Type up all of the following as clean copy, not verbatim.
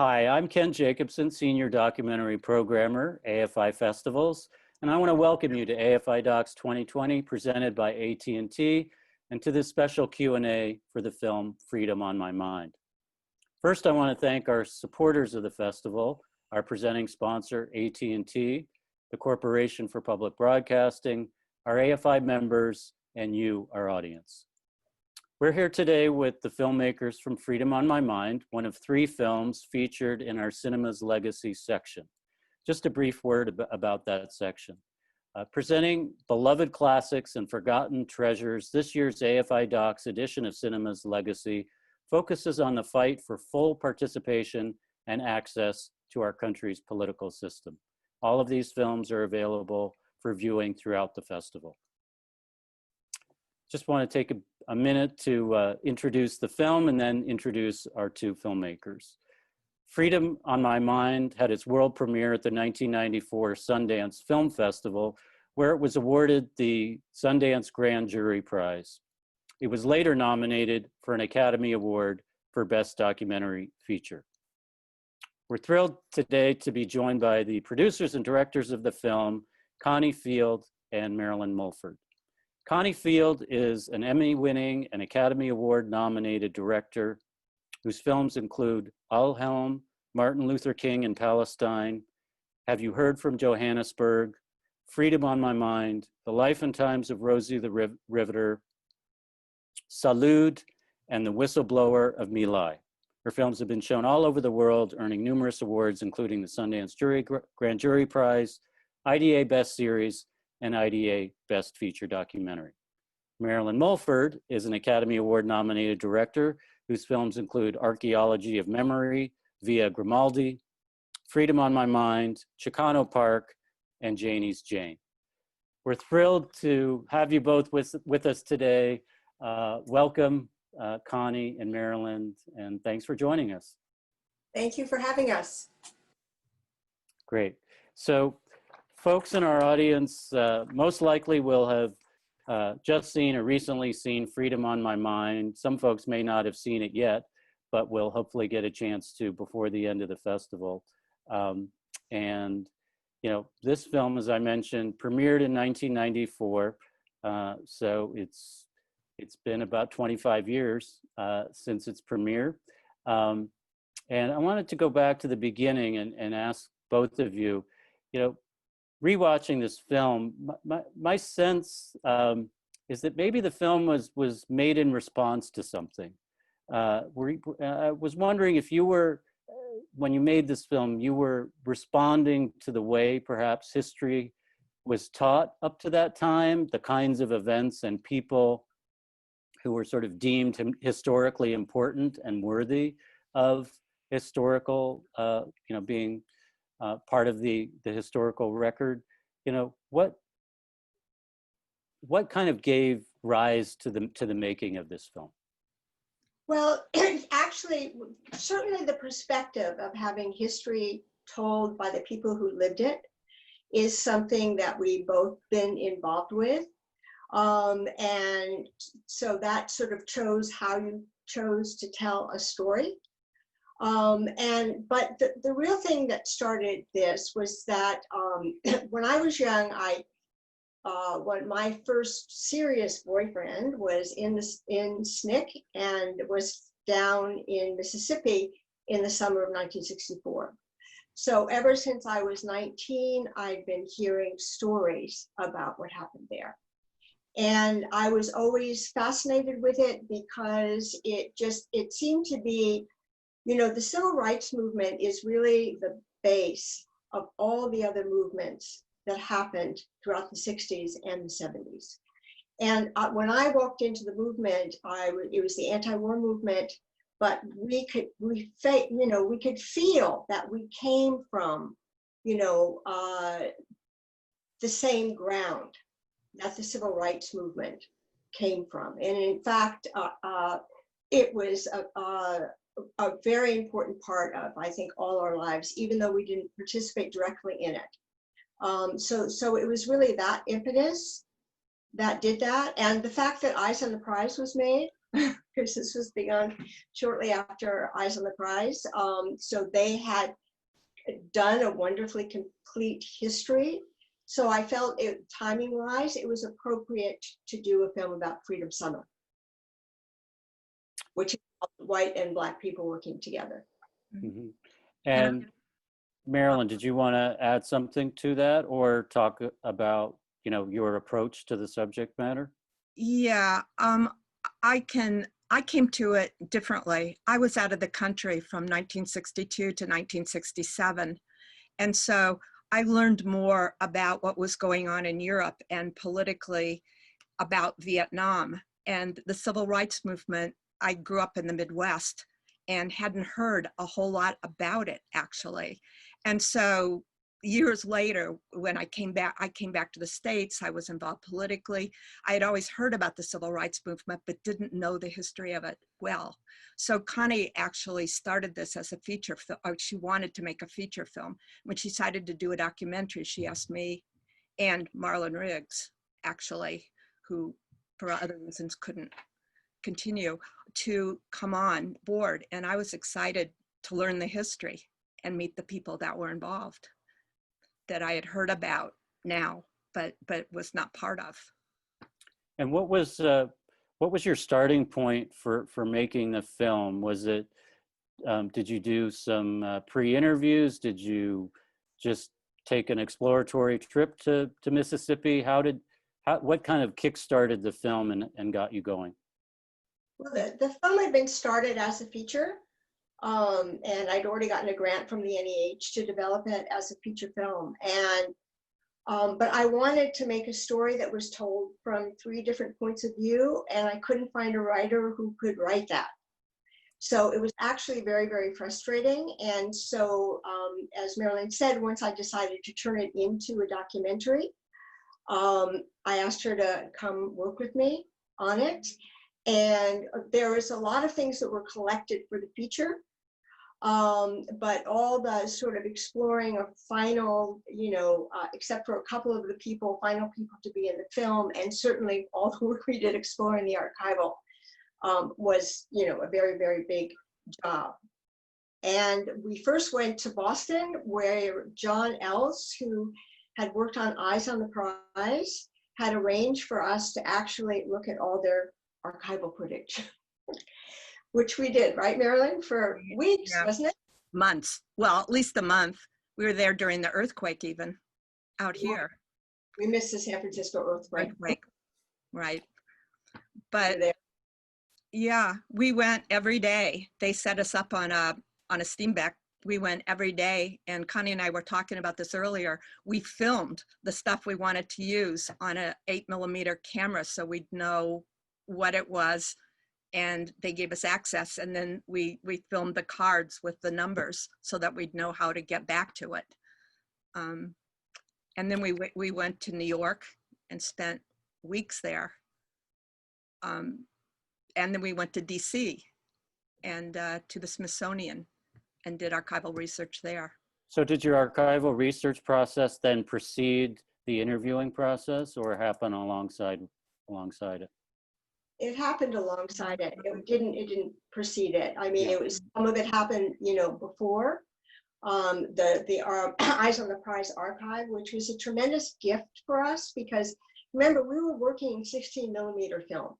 Hi, I'm Ken Jacobson, Senior Documentary Programmer, AFI Festivals, and I want to welcome you to AFI DOCS 2020 presented by AT&T and to this special Q&A for the film Freedom on My Mind. First, I want to thank our supporters of the festival, our presenting sponsor, AT&T, the Corporation for Public Broadcasting, our AFI members, and you, our audience. We're here today with the filmmakers from Freedom on My Mind, one of 3 films featured in our Cinema's Legacy section. Just a brief word about that section. Presenting beloved classics and forgotten treasures, this year's AFI DOCS edition of Cinema's Legacy focuses on the fight for full participation and access to our country's political system. All of these films are available for viewing throughout the festival. Just want to take a minute to introduce the film and then introduce our 2 filmmakers. Freedom on My Mind had its world premiere at the 1994 Sundance Film Festival, where it was awarded the Sundance Grand Jury Prize. It was later nominated for an Academy Award for Best Documentary Feature. We're thrilled today to be joined by the producers and directors of the film, Connie Field and Marilyn Mulford. Connie Field is an Emmy-winning and Academy Award-nominated director whose films include Al Helm, Martin Luther King in Palestine, Have You Heard from Johannesburg, Freedom on My Mind, The Life and Times of Rosie the Riveter, Salud, and The Whistleblower of My Lai. Her films have been shown all over the world, earning numerous awards, including the Sundance Grand Jury Prize, IDA Best Series, and IDA Best Feature Documentary. Marilyn Mulford is an Academy Award nominated director whose films include Archaeology of Memory, Via Grimaldi, Freedom on My Mind, Chicano Park, and Janie's Jane. We're thrilled to have you both with us today. Welcome, Connie and Marilyn, and thanks for joining us. Thank you for having us. Great. So, folks in our audience most likely will have just seen or recently seen Freedom on My Mind. Some folks may not have seen it yet, but will hopefully get a chance to before the end of the festival. And, you know, this film, as I mentioned, premiered in 1994. So it's been about 25 years since its premiere. And I wanted to go back to the beginning and ask both of you, you know, rewatching this film, my sense is that maybe the film was made in response to something. I was wondering if you were, when you made this film, you were responding to the way perhaps history was taught up to that time, the kinds of events and people who were sort of deemed historically important and worthy of historical, you know, being part of the historical record. You know, what kind of gave rise to the making of this film? Well, actually, certainly the perspective of having history told by the people who lived it is something that we've both been involved with. And so that sort of chose how you chose to tell a story. But the real thing that started this was that when I was young, when my first serious boyfriend was in SNCC and was down in Mississippi in the summer of 1964. So ever since I was 19, I'd been hearing stories about what happened there. And I was always fascinated with it because it seemed to be, you know, the civil rights movement is really the base of all the other movements that happened throughout the 60s and the 70s. And when I walked into the movement, it was the anti-war movement, but we could feel that we came from, you know, the same ground that the civil rights movement came from. And in fact, it was a very important part of, I think, all our lives, even though we didn't participate directly in it. So it was really that impetus that did that. And the fact that Eyes on the Prize was made because this was begun shortly after Eyes on the Prize. So they had done a wonderfully complete history. So I felt it, timing wise, it was appropriate to do a film about Freedom Summer, which is white and Black people working together. Mm-hmm. And Marilyn, did you want to add something to that or talk about, you know, your approach to the subject matter? Yeah, I came to it differently. I was out of the country from 1962 to 1967. And so I learned more about what was going on in Europe and politically about Vietnam and the civil rights movement. I grew up in the Midwest and hadn't heard a whole lot about it, actually. And so years later, when I came back to the States. I was involved politically. I had always heard about the civil rights movement, but didn't know the history of it well. So Connie actually started this as a feature film. She wanted to make a feature film. When she decided to do a documentary, she asked me and Marilyn Riggs, actually, who for other reasons couldn't continue, to come on board. And I was excited to learn the history and meet the people that were involved, that I had heard about now, but was not part of. And what was your starting point for making the film? Was it, did you do some pre-interviews? Did you just take an exploratory trip to Mississippi? What kind of kick-started the film and got you going? Well, the film had been started as a feature, and I'd already gotten a grant from the NEH to develop it as a feature film. And but I wanted to make a story that was told from 3 different points of view, and I couldn't find a writer who could write that. So it was actually very, very frustrating. And so, as Marilyn said, once I decided to turn it into a documentary, I asked her to come work with me on it. And there was a lot of things that were collected for the feature, but all the sort of exploring of final, except for a couple of the final people to be in the film, and certainly all the work we did exploring the archival was, a very, very big job. And we first went to Boston, where John Ells, who had worked on Eyes on the Prize, had arranged for us to actually look at all their archival footage, which we did, right, Marilyn, for weeks, Yeah. Wasn't it? Months. Well, at least a month. We were there during the earthquake, even out here. We missed the San Francisco earthquake. Right. We were But there. yeah, we went every day. They set us up on a steamback. We went every day, and Connie and I were talking about this earlier. We filmed the stuff we wanted to use on a 8mm camera, so we'd know what it was, and they gave us access, and then we filmed the cards with the numbers so that we'd know how to get back to it. And then we went to New York and spent weeks there. And then we went to DC and to the Smithsonian and did archival research there. So did your archival research process then precede the interviewing process, or happen alongside it? It happened alongside it. It didn't precede it. I mean, Yeah. it was, some of it happened, before. The Eyes on the Prize archive, which was a tremendous gift for us, because remember, we were working in 16mm film,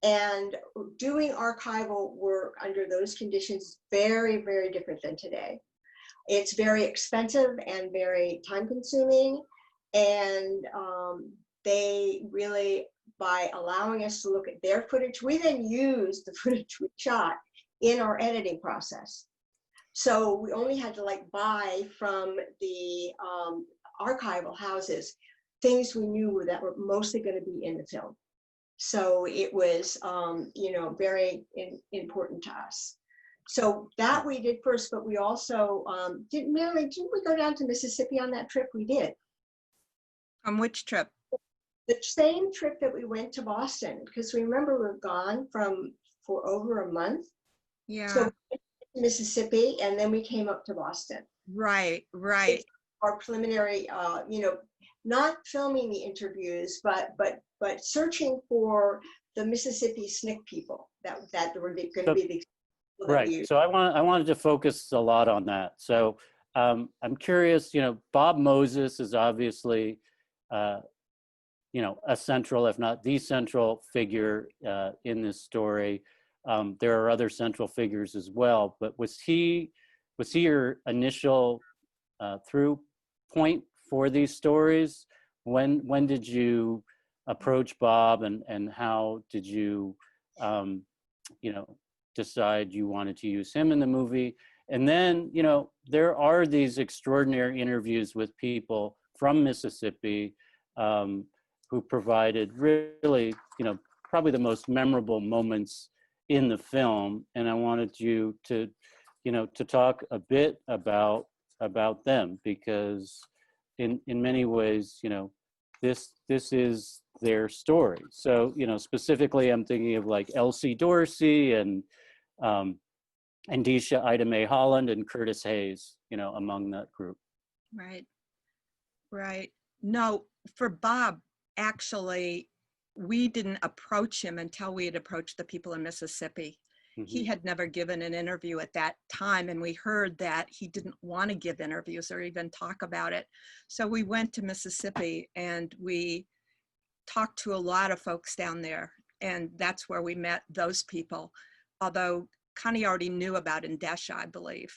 and doing archival work under those conditions very, very different than today. It's very expensive and very time consuming, and they really, by allowing us to look at their footage, we then used the footage we shot in our editing process. So we only had to buy from the archival houses things we knew that were mostly going to be in the film. So it was, very important to us. So that we did first, but we also, didn't we go down to Mississippi on that trip? We did. On which trip? The same trip that we went to Boston, because remember, we were gone for over a month. Yeah. So we went to Mississippi, and then we came up to Boston. Right. Our preliminary, not filming the interviews, but searching for the Mississippi SNCC people that were going to be the people that we Right. used. So I wanted to focus a lot on that. So I'm curious, Bob Moses is obviously, a central, if not the central figure in this story. There are other central figures as well, but was he your initial through point for these stories? When did you approach Bob, and how did you, decide you wanted to use him in the movie? And then, there are these extraordinary interviews with people from Mississippi who provided really, probably the most memorable moments in the film. And I wanted you to, to talk a bit about them, because in many ways, this is their story. So, specifically, I'm thinking of like Elsie Dorsey and Andisha Ida Mae Holland and Curtis Hayes, among that group. Right. Right. No, for Bob, actually, we didn't approach him until we had approached the people in Mississippi. He had never given an interview at that time, and we heard that he didn't want to give interviews or even talk about it. So we went to Mississippi and we talked to a lot of folks down there, and that's where we met those people. Although Connie already knew about Andesha, I believe,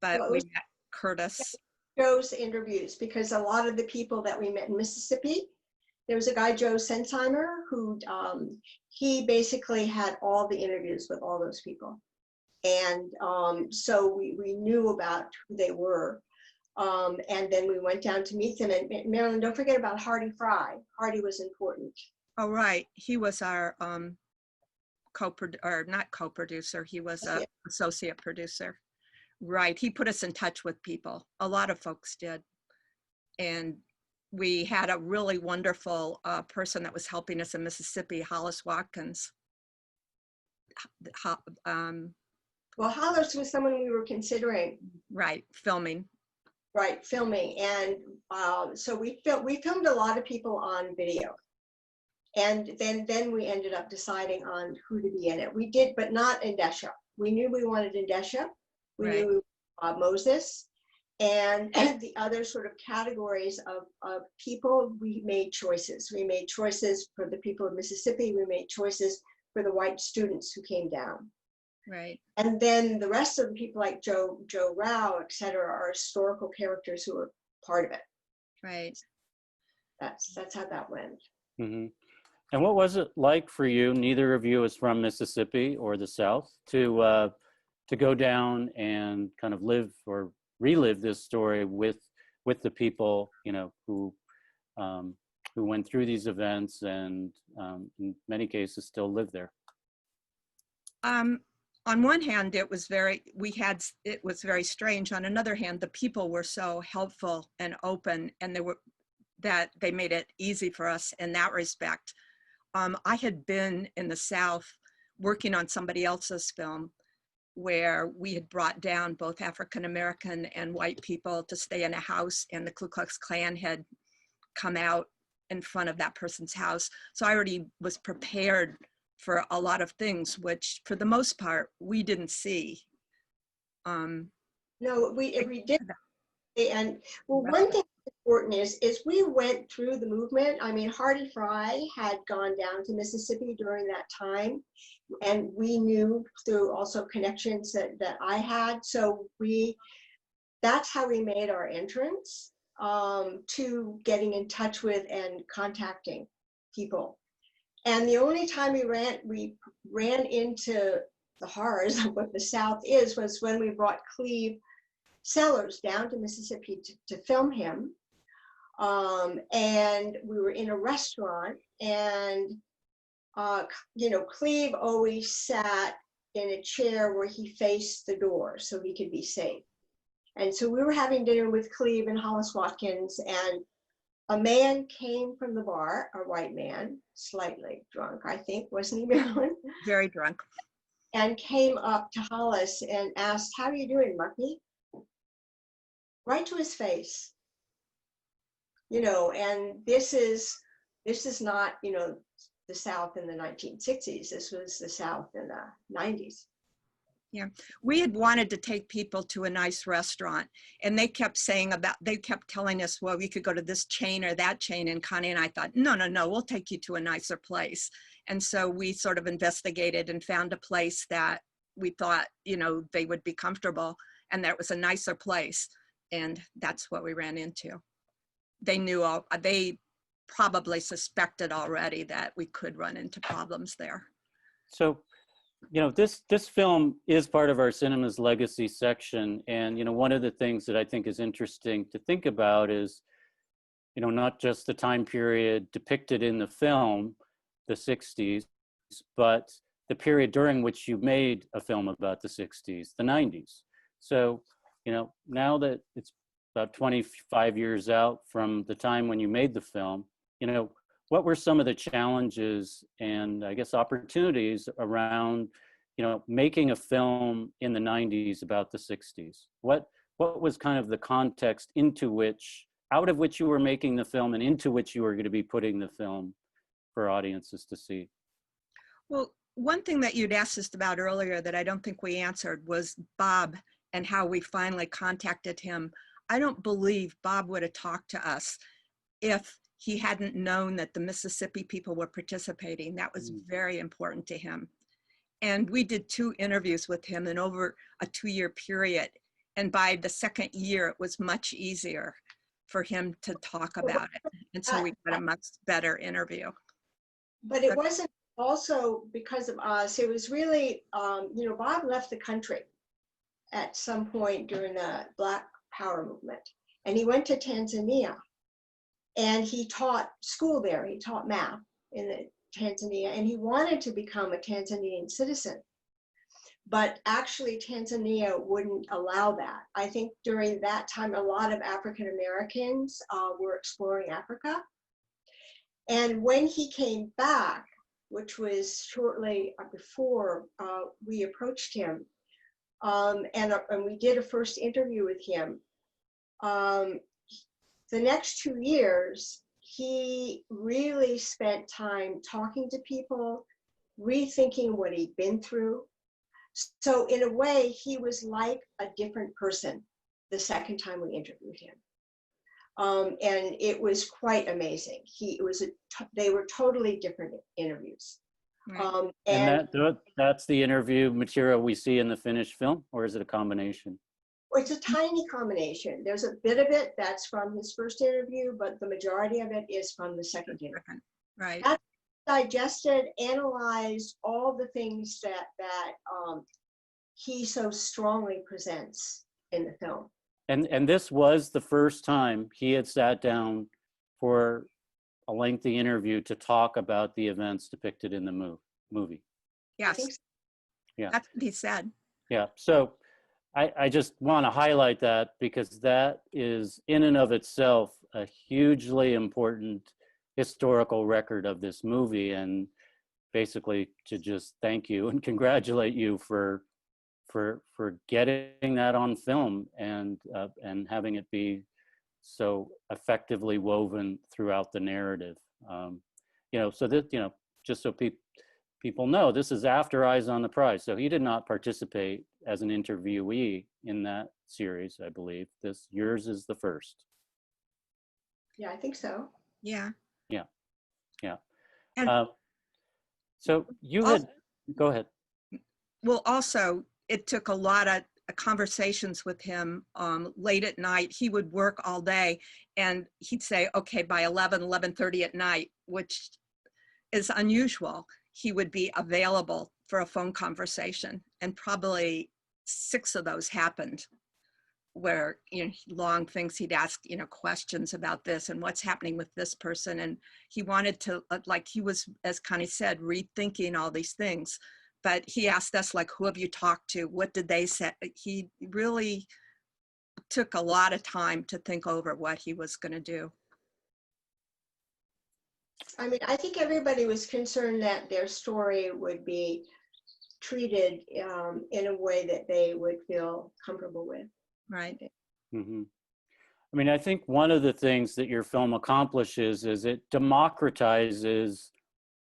but we met Curtis. Joe's interviews, because a lot of the people that we met in Mississippi, there was a guy, Joe Sensheimer, who he basically had all the interviews with all those people. And so we knew about who they were. And then we went down to meet them. And Marilyn, don't forget about Hardy Fry. Hardy was important. Oh, right. He was our not co-producer. He was an associate producer. Right. He put us in touch with people. A lot of folks did. And we had a really wonderful person that was helping us in Mississippi, Hollis Watkins. Well, Hollis was someone we were considering. Right, filming. Right, filming. And so we filmed a lot of people on video. And then we ended up deciding on who to be in it. We did, but not Andesha. We knew we wanted Andesha. We knew Moses. And the other sort of categories of people, we made choices. We made choices for the people of Mississippi. We made choices for the white students who came down. Right. And then the rest of the people like Joe Rao, et cetera, are historical characters who are part of it. Right. That's how that went. Mm-hmm. And what was it like for you? Neither of you is from Mississippi or the South, to go down and kind of live or relive this story with the people, who went through these events and in many cases still live there. On one hand, it was very strange. On another hand, the people were so helpful and open, and they made it easy for us in that respect. I had been in the South working on somebody else's film where we had brought down both African-American and white people to stay in a house, and the Ku Klux Klan had come out in front of that person's house. So I already was prepared for a lot of things, which for the most part, we didn't see. No, we did. And well, one thing that's important is we went through the movement. I mean, Hardy Fry had gone down to Mississippi during that time, and we knew through also connections that I had. So that's how we made our entrance to getting in touch with and contacting people. And the only time we ran into the horrors of what the South was when we brought Cleve Sellers down to Mississippi to film him. And we were in a restaurant, and Cleve always sat in a chair where he faced the door so he could be safe. And so we were having dinner with Cleve and Hollis Watkins, and a man came from the bar, a white man, slightly drunk, I think, wasn't he, Marilyn? Very drunk. And came up to Hollis and asked, "How are you doing, Mucky?" Right to his face. And this is not, the South in the 1960s. This was the South in the 90s. Yeah, we had wanted to take people to a nice restaurant, and they kept telling us, well, we could go to this chain or that chain. And Connie and I thought, no, we'll take you to a nicer place. And so we sort of investigated and found a place that we thought, they would be comfortable, and that was a nicer place. And that's what we ran into. They probably suspected already that we could run into problems there. So, this film is part of our Cinema's Legacy section. And, one of the things that I think is interesting to think about is, not just the time period depicted in the film, the 60s, but the period during which you made a film about the 60s, the 90s. So, now that it's about 25 years out from the time when you made the film, what were some of the challenges and I guess opportunities around, making a film in the 90s about the 60s? What was kind of the context out of which you were making the film and into which you were going to be putting the film for audiences to see? Well, one thing that you'd asked us about earlier that I don't think we answered was Bob and how we finally contacted him. I don't believe Bob would have talked to us if he hadn't known that the Mississippi people were participating. That was very important to him. And we did 2 interviews with him in over a 2-year period. And by the second year, it was much easier for him to talk about it. And so we got a much better interview. But it wasn't also because of us. It was really, Bob left the country at some point during the Black Power movement. And he went to Tanzania. And he taught school there. He taught math in Tanzania, and he wanted to become a Tanzanian citizen. But actually, Tanzania wouldn't allow that. I think during that time, a lot of African Americans were exploring Africa. And when he came back, which was shortly before we approached him, and we did a first interview with him, the next 2 years, he really spent time talking to people, rethinking what he'd been through. So in a way, he was like a different person the second time we interviewed him. And it was quite amazing. They were totally different interviews. Right. And that's the interview material we see in the finished film, or is it a combination? It's a tiny combination. There's a bit of it that's from his first interview, but the majority of it is from the second interview. Right. That digested, analyzed all the things that he so strongly presents in the film. And this was the first time he had sat down for a lengthy interview to talk about the events depicted in the movie. Yes. So. Yeah. That's what he said. Yeah. So I just want to highlight that because that is in and of itself a hugely important historical record of this movie, and basically to just thank you and congratulate you for getting that on film and having it be so effectively woven throughout the narrative. So that, just so people know, this is after Eyes on the Prize. So he did not participate as an interviewee in that series, I believe. Yours is the first. Yeah, I think so. Yeah. Yeah. Yeah. And so you go ahead. well, also, it took a lot of conversations with him late at night. He would work all day and he'd say, okay, by 11:30 at night, which is unusual, he would be available for a phone conversation. And probably 6 of those happened where, long things he'd ask, questions about this and what's happening with this person. And he wanted to, he was, as Connie said, rethinking all these things. But he asked us, who have you talked to? What did they say? He really took a lot of time to think over what he was going to do. I mean, I think everybody was concerned that their story would be treated in a way that they would feel comfortable with. Right. Mm-hmm. I mean, I think one of the things that your film accomplishes is it democratizes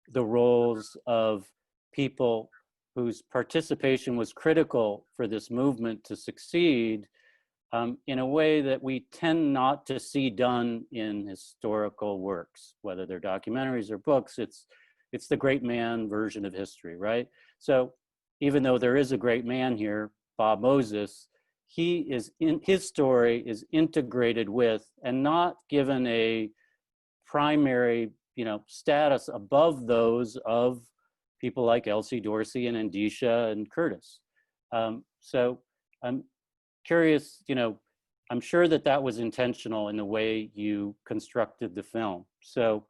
the roles of people whose participation was critical for this movement to succeed in a way that we tend not to see done in historical works, whether they're documentaries or books. It's the great man version of history, right? So even though there is a great man here, Bob Moses, his story is integrated with and not given a primary, status above those of people like Elsie Dorsey and Andisha and Curtis. So I'm curious, I'm sure that was intentional in the way you constructed the film. So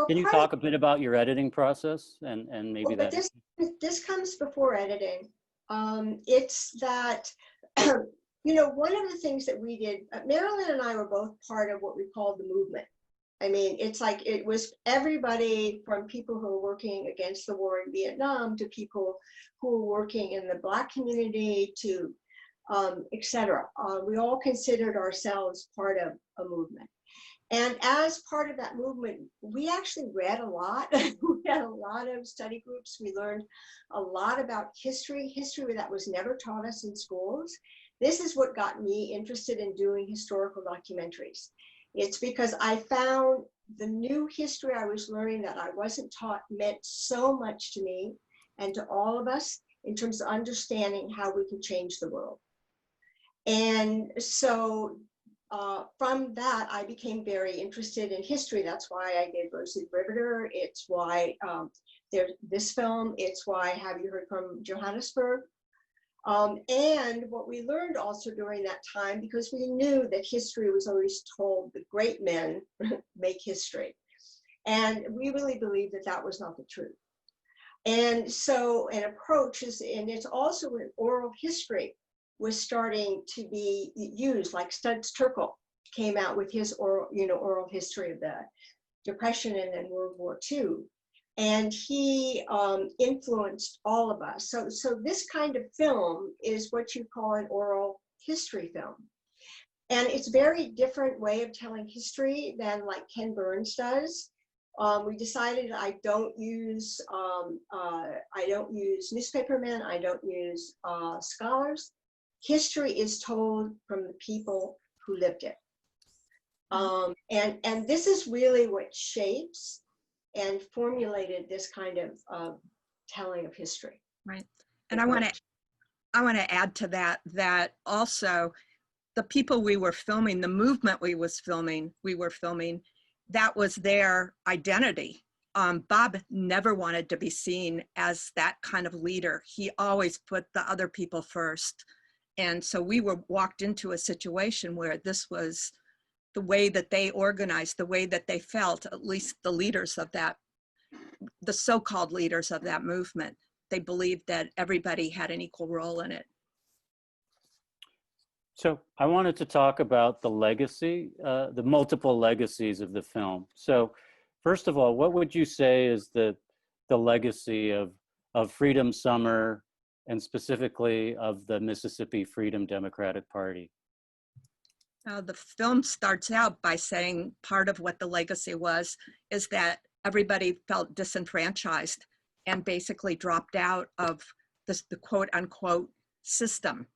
can you talk a bit about your editing process and maybe but this comes before editing. It's that, one of the things that we did, Marilyn and I were both part of what we called the movement. I mean, it's like it was everybody from people who were working against the war in Vietnam to people who were working in the Black community to etc. We all considered ourselves part of a movement. And as part of that movement, we actually read a lot. We had a lot of study groups. We learned a lot about history that was never taught us in schools. This is what got me interested in doing historical documentaries. It's because I found the new history I was learning that I wasn't taught meant so much to me and to all of us in terms of understanding how we can change the world. And so from that, I became very interested in history. That's why I did Rosie the Riveter. It's why there's this film. It's why Have You Heard from Johannesburg? And what we learned also during that time, because we knew that history was always told the great men make history. And we really believed that that was not the truth. And so an approach is, and it's also an oral history was starting to be used, like Studs Terkel came out with his oral history of the Depression and then World War II. And he influenced all of us. So this kind of film is what you call an oral history film. And it's a very different way of telling history than like Ken Burns does. We decided I don't use newspapermen, I don't use scholars. History is told from the people who lived it. And this is really what shapes and formulated this kind of telling of history. Right. And I want to add to that also the people we were filming, the movement we were filming, that was their identity. Bob never wanted to be seen as that kind of leader. He always put the other people first. And so we were walked into a situation where this was the way that they organized, the way that they felt, at least the leaders of that, the so-called leaders of that movement. They believed that everybody had an equal role in it. So I wanted to talk about the legacy, the multiple legacies of the film. So first of all, what would you say is the legacy of Freedom Summer and specifically of the Mississippi Freedom Democratic Party? The film starts out by saying part of what the legacy is that everybody felt disenfranchised and basically dropped out of the quote unquote system.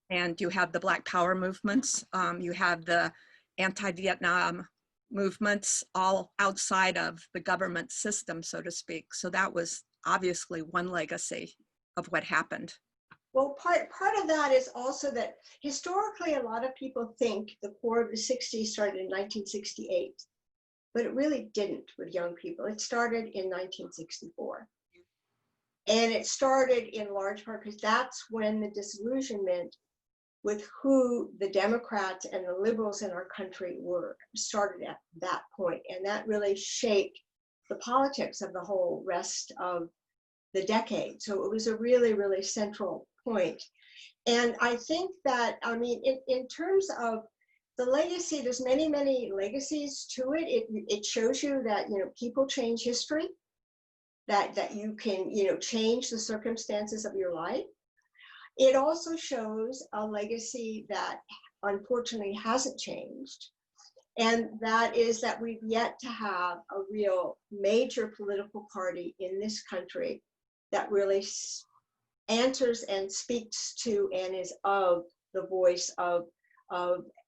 And you have the Black Power movements, you have the anti-Vietnam movements, all outside of the government system, so to speak. So that was obviously one legacy of what happened. Well, part of that is also that historically, a lot of people think the War of the 60s started in 1968, but it really didn't with young people. It started in 1964. And it started in large part because that's when the disillusionment with who the Democrats and the liberals in our country were started at that point. And that really shaped the politics of the whole rest of the decade. So it was a really, really central point. And I think that, I mean, in terms of the legacy, there's many, many legacies to it. It shows you that, people change history, that you can, change the circumstances of your life. It also shows a legacy that unfortunately hasn't changed. And that is that we've yet to have a real major political party in this country that really answers and speaks to and is of the voice of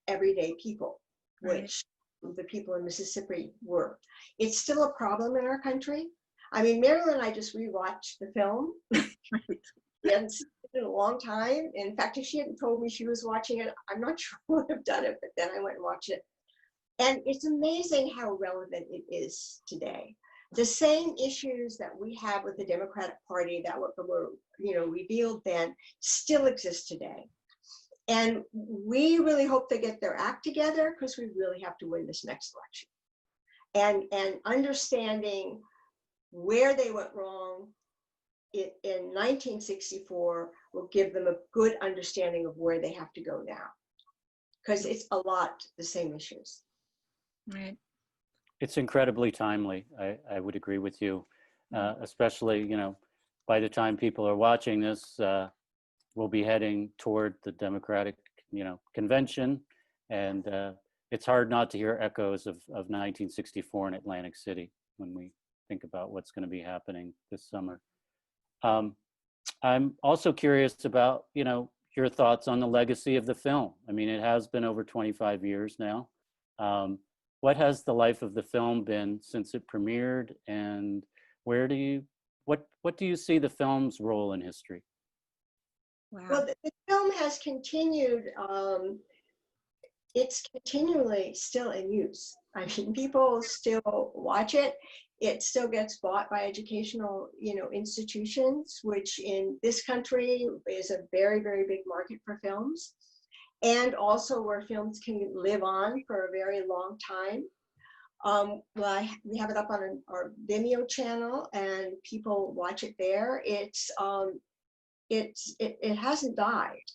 everyday people, Right. which the people in Mississippi were. It's still a problem in our country. I mean, Marilyn and I just rewatched the film. We hadn't seen it in a long time. In fact, if she hadn't told me she was watching it, I'm not sure I would have done it, but then I went and watched it. And it's amazing how relevant it is today. The same issues that we have with the Democratic Party that were revealed then still exist today. And we really hope they get their act together, because we really have to win this next election. And understanding where they went wrong in 1964 will give them a good understanding of where they have to go now, because it's a lot the same issues. Right. It's incredibly timely. I would agree with you, especially, by the time people are watching this, we'll be heading toward the Democratic, convention. And it's hard not to hear echoes of 1964 in Atlantic City when we think about what's going to be happening this summer. I'm also curious about, your thoughts on the legacy of the film. I mean, it has been over 25 years now. What has the life of the film been since it premiered, and what do you see the film's role in history? Wow. Well, the film has continued. It's continually still in use. I mean, people still watch it. It still gets bought by educational, institutions, which in this country is a very, very big market for films, and also where films can live on for a very long time. We have it up on our Vimeo channel, and people watch it there. It hasn't died,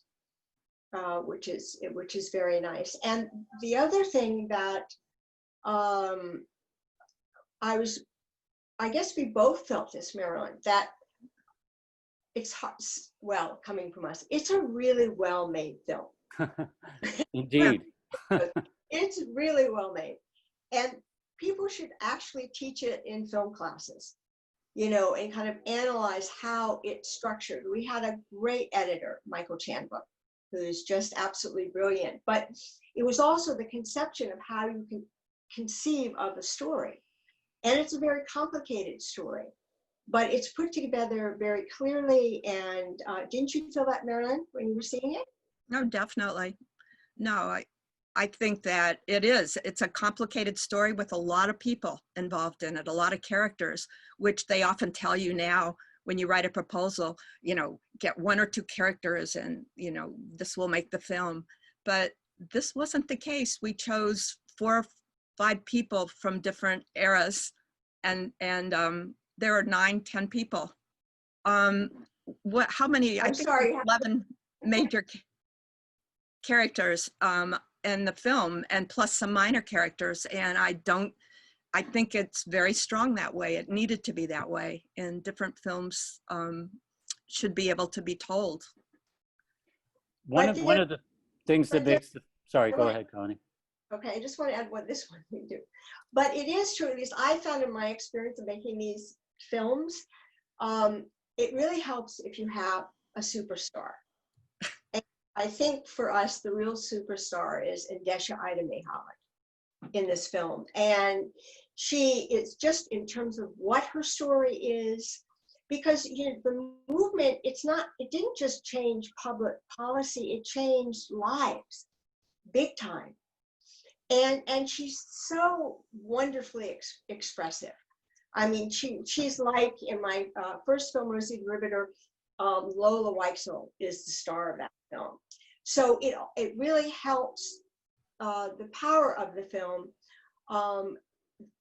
which is very nice. And the other thing that I guess we both felt this, Marilyn, that it's hard, well, coming from us, it's a really well-made film. Indeed. It's really well made, and people should actually teach it in film classes, and kind of analyze how it's structured. We had a great editor, Michael Chandler, who's just absolutely brilliant, but it was also the conception of how you can conceive of a story. And it's a very complicated story, but it's put together very clearly. And didn't you feel that, Marilyn, when you were seeing it? No, definitely. No, I think that it's a complicated story with a lot of people involved in it, a lot of characters, which they often tell you now when you write a proposal, get 1 or 2 characters and, this will make the film. But this wasn't the case. We chose 4 or 5 people from different eras, and there are 9, 10 people. How many? I'm sorry. 11 major characters in the film, and plus some minor characters. And I think it's very strong that way. It needed to be that way, and different films should be able to be told. One of the things that makes sorry, go ahead, Connie. Okay, I just want to add what this one we do. But it is true, at least I found in my experience of making these films, it really helps if you have a superstar. And I think for us, the real superstar is Indesha Ida Mae Holland in this film. And she is, just in terms of what her story is, because the movement, it didn't just change public policy, it changed lives big time. And she's so wonderfully expressive. I mean, she's like, in my first film, Rosie the Riveter, Lola Weitzel is the star of that film. So it really helps the power of the film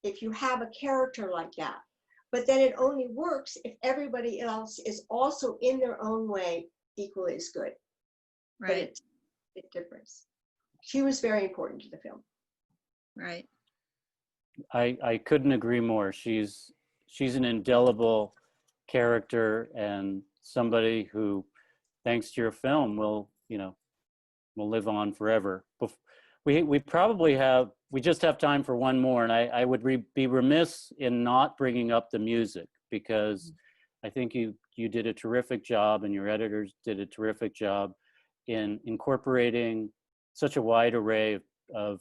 if you have a character like that. But then it only works if everybody else is also in their own way equally as good. Right. But it's a difference. She was very important to the film. Right. I couldn't agree more. She's an indelible character, and somebody who, thanks to your film, will live on forever. We probably have we just have time for one more, and I would be remiss in not bringing up the music, because I think you did a terrific job, and your editors did a terrific job in incorporating such a wide array of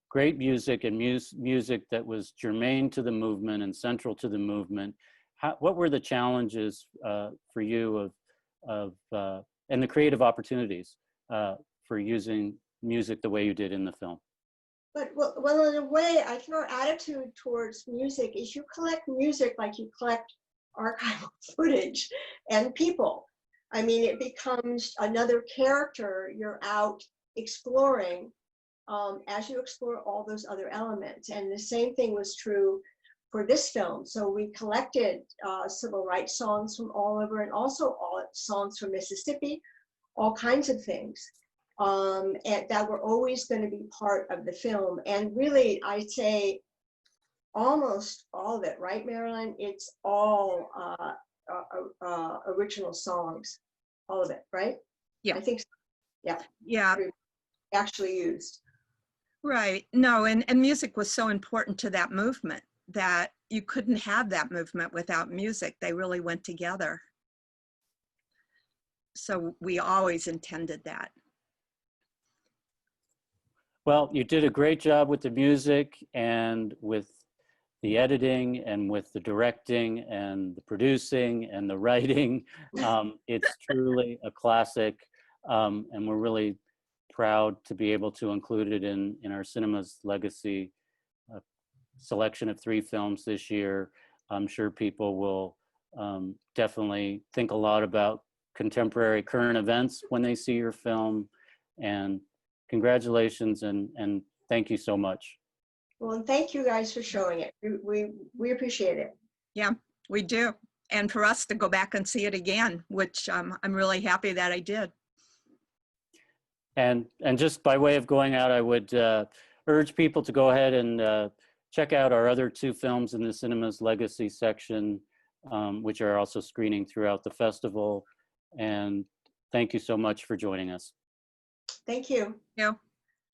great music and music that was germane to the movement and central to the movement. What were the challenges for you and the creative opportunities for using music the way you did in the film? But well, in a way, I think our attitude towards music is you collect music like you collect archival footage and people. I mean, it becomes another character you're out exploring as you explore all those other elements. And the same thing was true for this film. So we collected civil rights songs from all over, and also all songs from Mississippi, all kinds of things. And that were always going to be part of the film. And really, I'd say almost all of it, right, Marilyn? It's all original songs, all of it, right? Yeah. I think so. Yeah. Yeah. Actually used. Right. No, and music was so important to that movement that you couldn't have that movement without music. They really went together. So we always intended that. Well, you did a great job with the music and with the editing and with the directing and the producing and the writing. It's truly a classic, and we're really proud to be able to include it in our Cinema's Legacy selection of 3 films this year. I'm sure people will definitely think a lot about contemporary current events when they see your film. And congratulations and thank you so much. Well, and thank you guys for showing it. We appreciate it. Yeah, we do. And for us to go back and see it again, which I'm really happy that I did. And just by way of going out, I would urge people to go ahead and check out our other 2 films in the Cinema's Legacy section, which are also screening throughout the festival. And thank you so much for joining us. Thank you. Yeah.